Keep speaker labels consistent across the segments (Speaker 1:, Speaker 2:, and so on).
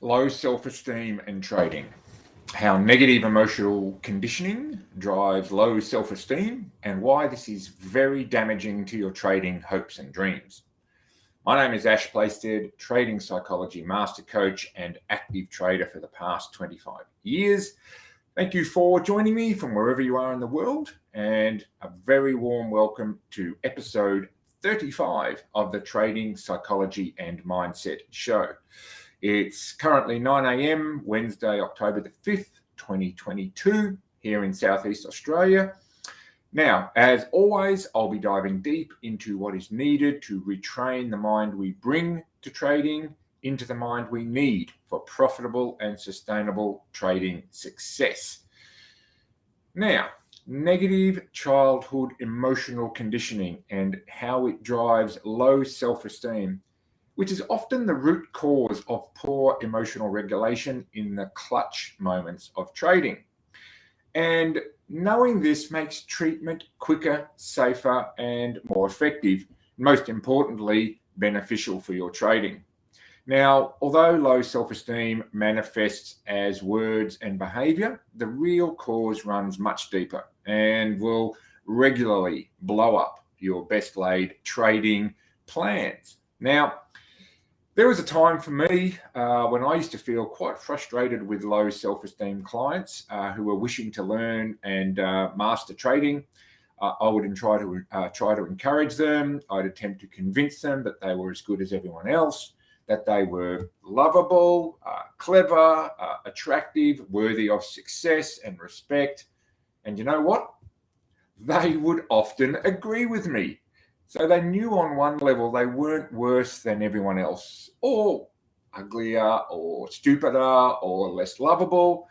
Speaker 1: Low self-esteem and trading. How negative emotional conditioning drives low self-esteem and why this is very damaging to your trading hopes and dreams. My name is Ash Plaisted, trading psychology master coach and active trader for the past 25 years. Thank you for joining me from wherever you are in the world, and a very warm welcome to episode 35 of the Trading Psychology and Mindset Show. It's currently 9 a.m. Wednesday, October the 5th, 2022, here in Southeast Australia. Now, as always, I'll be diving deep into what is needed to retrain the mind we bring to trading into the mind we need for profitable and sustainable trading success. Now, negative childhood emotional conditioning and how it drives low self-esteem, which is often the root cause of poor emotional regulation in the clutch moments of trading. And knowing this makes treatment quicker, safer, and more effective, most importantly, beneficial for your trading. Now, although low self-esteem manifests as words and behavior, the real cause runs much deeper and will regularly blow up your best laid trading plans. Now, there was a time for me when I used to feel quite frustrated with low self-esteem clients who were wishing to learn and master trading. I would try to encourage them. I'd attempt to convince them that they were as good as everyone else, that they were lovable, clever, attractive, worthy of success and respect. And you know what? They would often agree with me. So they knew on one level they weren't worse than everyone else, or uglier, or stupider, or less lovable,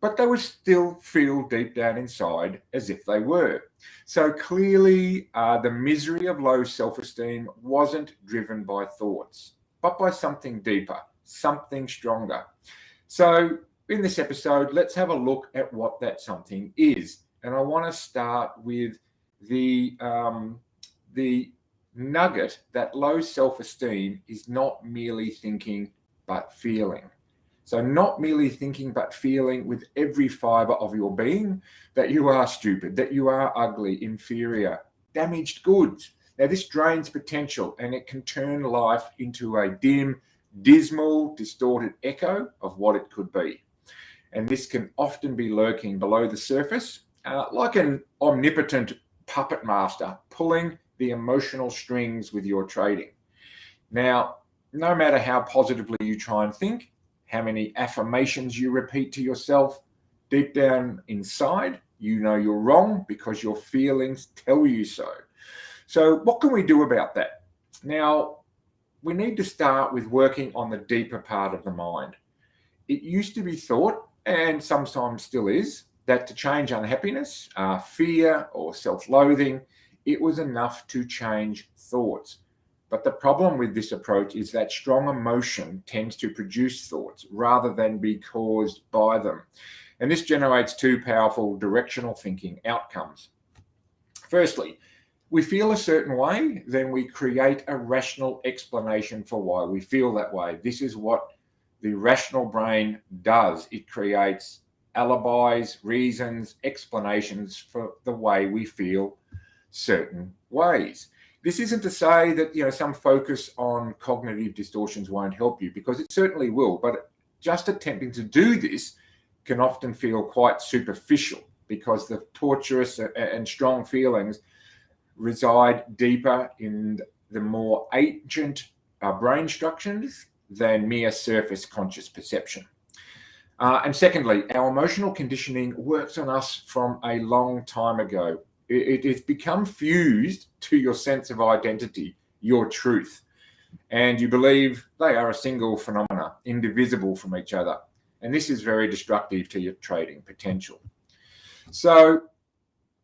Speaker 1: but they would still feel deep down inside as if they were. So clearly, the misery of low self-esteem wasn't driven by thoughts, but by something deeper, something stronger. So in this episode, let's have a look at what that something is. And I want to start with the nugget that low self-esteem is not merely thinking but feeling. So not merely thinking but feeling with every fiber of your being that you are stupid, that you are ugly, inferior, damaged goods. Now this drains potential and it can turn life into a dim, dismal, distorted echo of what it could be. And this can often be lurking below the surface, like an omnipotent puppetmaster pulling the emotional strings with your trading. Now, no matter how positively you try and think, how many affirmations you repeat to yourself, deep down inside, you know you're wrong because your feelings tell you so. So what can we do about that? Now, we need to start with working on the deeper part of the mind. It used to be thought, and sometimes still is, that to change unhappiness, fear, or self-loathing, it was enough to change thoughts. But the problem with this approach is that strong emotion tends to produce thoughts rather than be caused by them. And this generates two powerful directional thinking outcomes. Firstly, we feel a certain way, then we create a rational explanation for why we feel that way. This is what the rational brain does. It creates alibis, reasons, explanations for the way we feel certain ways. This isn't to say that some focus on cognitive distortions won't help you, because it certainly will, but just attempting to do this can often feel quite superficial because the torturous and strong feelings reside deeper in the more ancient brain structures than mere surface conscious perception. And secondly, our emotional conditioning works on us from a long time ago. It has become fused to your sense of identity, your truth, and you believe they are a single phenomena, indivisible from each other. And this is very destructive to your trading potential. So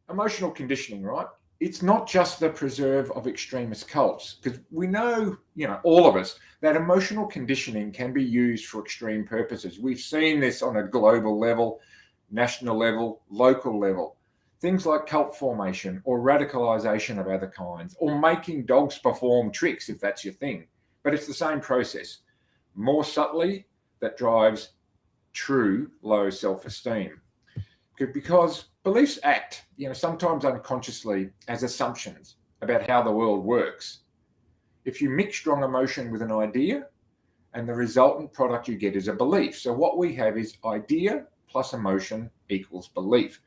Speaker 1: emotional conditioning, right? It's not just the preserve of extremist cults, because we know, all of us, that emotional conditioning can be used for extreme purposes. We've seen this on a global level, national level, local level. Things like cult formation or radicalization of other kinds, or making dogs perform tricks if that's your thing. But it's the same process. More subtly, that drives true low self-esteem. Because beliefs act, sometimes unconsciously as assumptions about how the world works. If you mix strong emotion with an idea, and the resultant product you get is a belief. So what we have is idea plus emotion equals belief.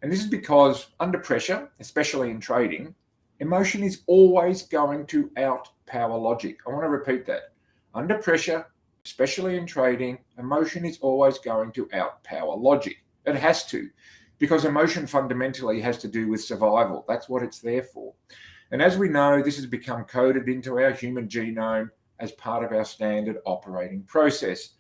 Speaker 1: And this is because under pressure, especially in trading, emotion is always going to outpower logic. I want to repeat that. Under pressure, especially in trading, emotion is always going to outpower logic. It has to, because emotion fundamentally has to do with survival. That's what it's there for. And as we know, this has become coded into our human genome as part of our standard operating process.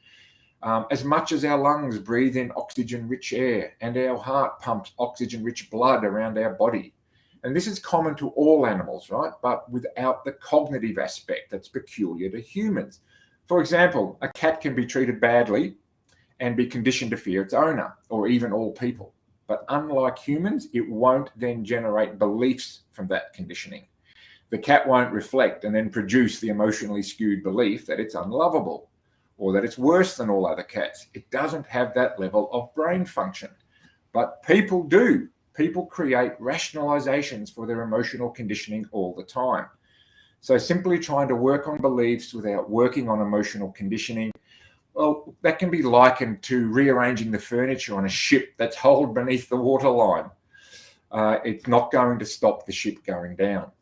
Speaker 1: As much as our lungs breathe in oxygen-rich air and our heart pumps oxygen-rich blood around our body. And this is common to all animals, right? But without the cognitive aspect that's peculiar to humans. For example, a cat can be treated badly and be conditioned to fear its owner, or even all people. But unlike humans, it won't then generate beliefs from that conditioning. The cat won't reflect and then produce the emotionally skewed belief that it's unlovable or that it's worse than all other cats. It doesn't have that level of brain function. But people do. People create rationalizations for their emotional conditioning all the time. So simply trying to work on beliefs without working on emotional conditioning, well, that can be likened to rearranging the furniture on a ship that's holed beneath the waterline. It's not going to stop the ship going down.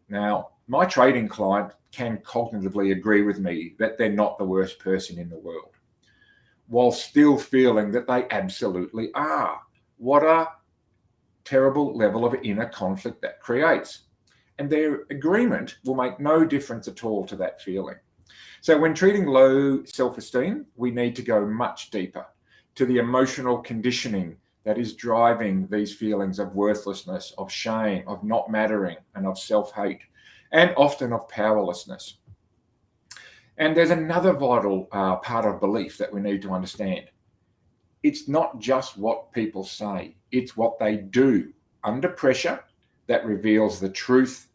Speaker 1: Now, my trading client can cognitively agree with me that they're not the worst person in the world, while still feeling that they absolutely are. What a terrible level of inner conflict that creates. And their agreement will make no difference at all to that feeling. So when treating low self-esteem, we need to go much deeper to the emotional conditioning that is driving these feelings of worthlessness, of shame, of not mattering, and of self-hate, and often of powerlessness. And there's another vital part of belief that we need to understand. It's not just what people say, it's what they do under pressure that reveals the truth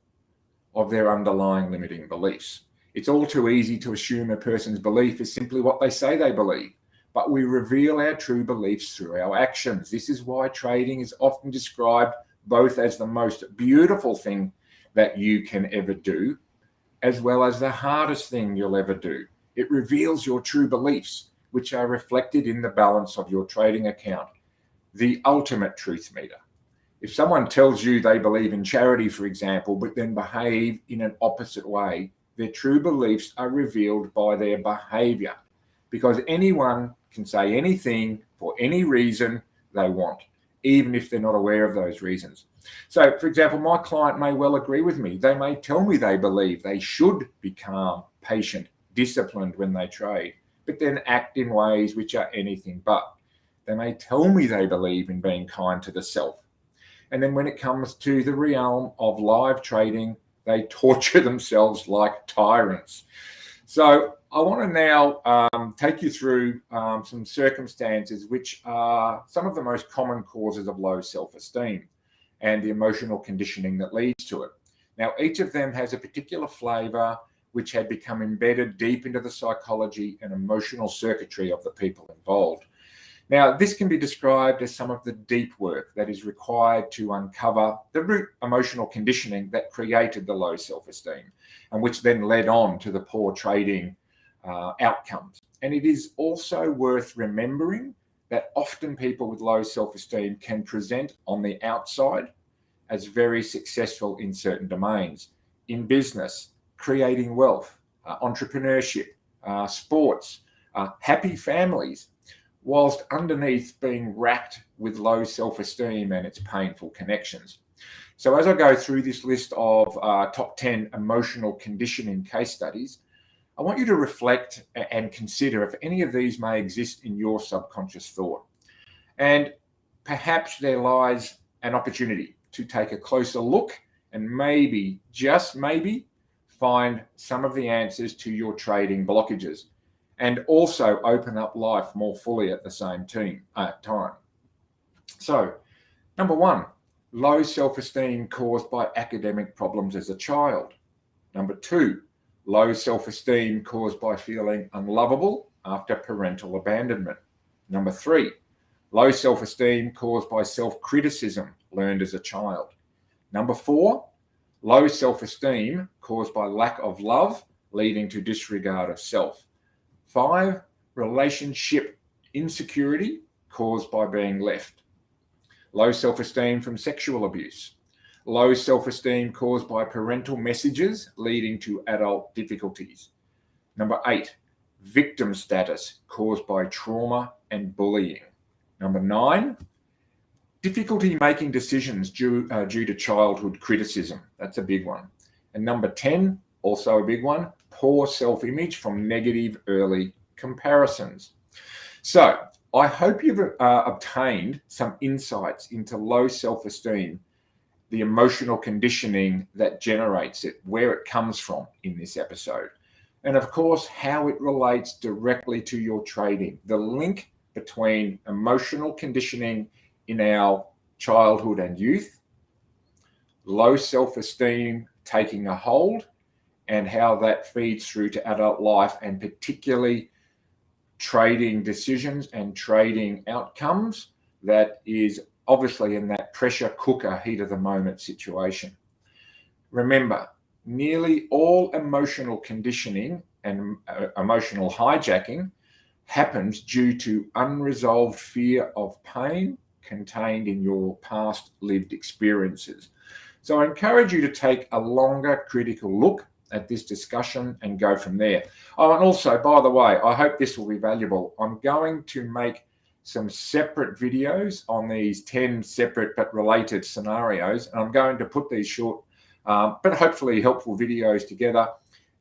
Speaker 1: of their underlying limiting beliefs. It's all too easy to assume a person's belief is simply what they say they believe, but we reveal our true beliefs through our actions. This is why trading is often described both as the most beautiful thing that you can ever do, as well as the hardest thing you'll ever do. It reveals your true beliefs, which are reflected in the balance of your trading account, the ultimate truth meter. If someone tells you they believe in charity, for example, but then behave in an opposite way, their true beliefs are revealed by their behavior, because anyone can say anything for any reason they want, even if they're not aware of those reasons. So, for example, my client may well agree with me. They may tell me they believe they should be calm, patient, disciplined when they trade, but then act in ways which are anything but. They may tell me they believe in being kind to the self. And then when it comes to the realm of live trading, they torture themselves like tyrants. So I want to now take you through some circumstances which are some of the most common causes of low self-esteem and the emotional conditioning that leads to it. Now, each of them has a particular flavor which had become embedded deep into the psychology and emotional circuitry of the people involved. Now, this can be described as some of the deep work that is required to uncover the root emotional conditioning that created the low self-esteem and which then led on to the poor trading outcomes. And it is also worth remembering that often people with low self-esteem can present on the outside as very successful in certain domains, in business, creating wealth, entrepreneurship, sports, happy families, whilst underneath being racked with low self-esteem and its painful connections. So as I go through this list of top 10 emotional conditioning case studies, I want you to reflect and consider if any of these may exist in your subconscious thought. And perhaps there lies an opportunity to take a closer look and maybe, just maybe, find some of the answers to your trading blockages and also open up life more fully at the same time. So, number one, low self-esteem caused by academic problems as a child. Number two, low self-esteem caused by feeling unlovable after parental abandonment. Number 3, low self-esteem caused by self-criticism learned as a child. Number 4, low self-esteem caused by lack of love, leading to disregard of self. 5, relationship insecurity caused by being left. Low self-esteem from sexual abuse. Low self-esteem caused by parental messages, leading to adult difficulties. Number 8, victim status caused by trauma and bullying. Number 9, difficulty making decisions due to childhood criticism. That's a big one. And number 10, also a big one, poor self-image from negative early comparisons. So I hope you've obtained some insights into low self-esteem, the emotional conditioning that generates it, where it comes from in this episode, and of course, how it relates directly to your trading. The link between emotional conditioning in our childhood and youth, low self-esteem taking a hold, and how that feeds through to adult life, and particularly trading decisions and trading outcomes that is obviously in that pressure cooker, heat of the moment situation. Remember, nearly all emotional conditioning and emotional hijacking happens due to unresolved fear of pain contained in your past lived experiences. So I encourage you to take a longer critical look at this discussion and go from there. Oh, and also, by the way, I hope this will be valuable. I'm going to make some separate videos on these 10 separate but related scenarios, and I'm going to put these short but hopefully helpful videos together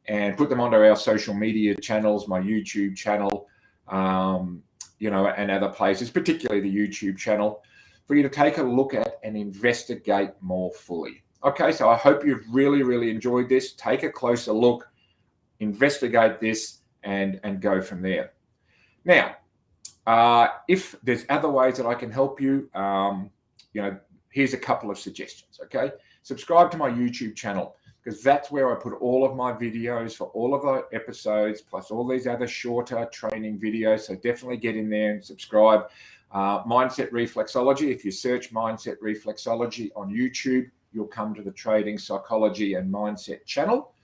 Speaker 1: and put them onto our social media channels, my YouTube channel, and other places, particularly the YouTube channel, for you to take a look at and investigate more fully. Okay, so I hope you've really, really enjoyed this. Take a closer look, investigate this, and go from there. Now, if there's other ways that I can help you, here's a couple of suggestions, okay? Subscribe to my YouTube channel, because that's where I put all of my videos for all of the episodes, plus all these other shorter training videos. So definitely get in there and subscribe. Mindset Reflexology. If you search Mindset Reflexology on YouTube, you'll come to the Trading Psychology and Mindset channel.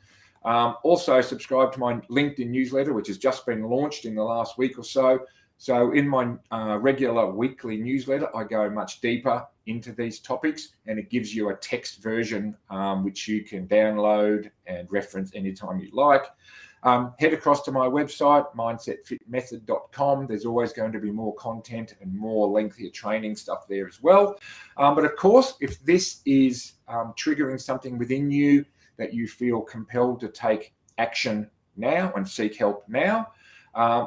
Speaker 1: Also, subscribe to my LinkedIn newsletter, which has just been launched in the last week or so. So in my regular weekly newsletter, I go much deeper into these topics, and it gives you a text version which you can download and reference anytime you like. Head across to my website, mindsetfitmethod.com. There's always going to be more content and more lengthier training stuff there as well. But of course, if this is triggering something within you that you feel compelled to take action now and seek help now,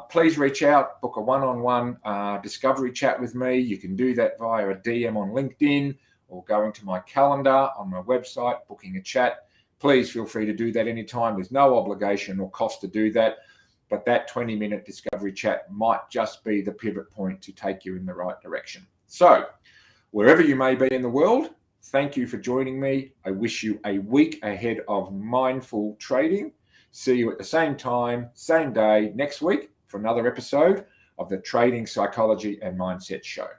Speaker 1: please reach out, book a one-on-one discovery chat with me. You can do that via a DM on LinkedIn or going to my calendar on my website, booking a chat. Please feel free to do that anytime. There's no obligation or cost to do that, but that 20-minute discovery chat might just be the pivot point to take you in the right direction. So, wherever you may be in the world, thank you for joining me. I wish you a week ahead of mindful trading. See you at the same time, same day next week for another episode of the Trading Psychology and Mindset Show.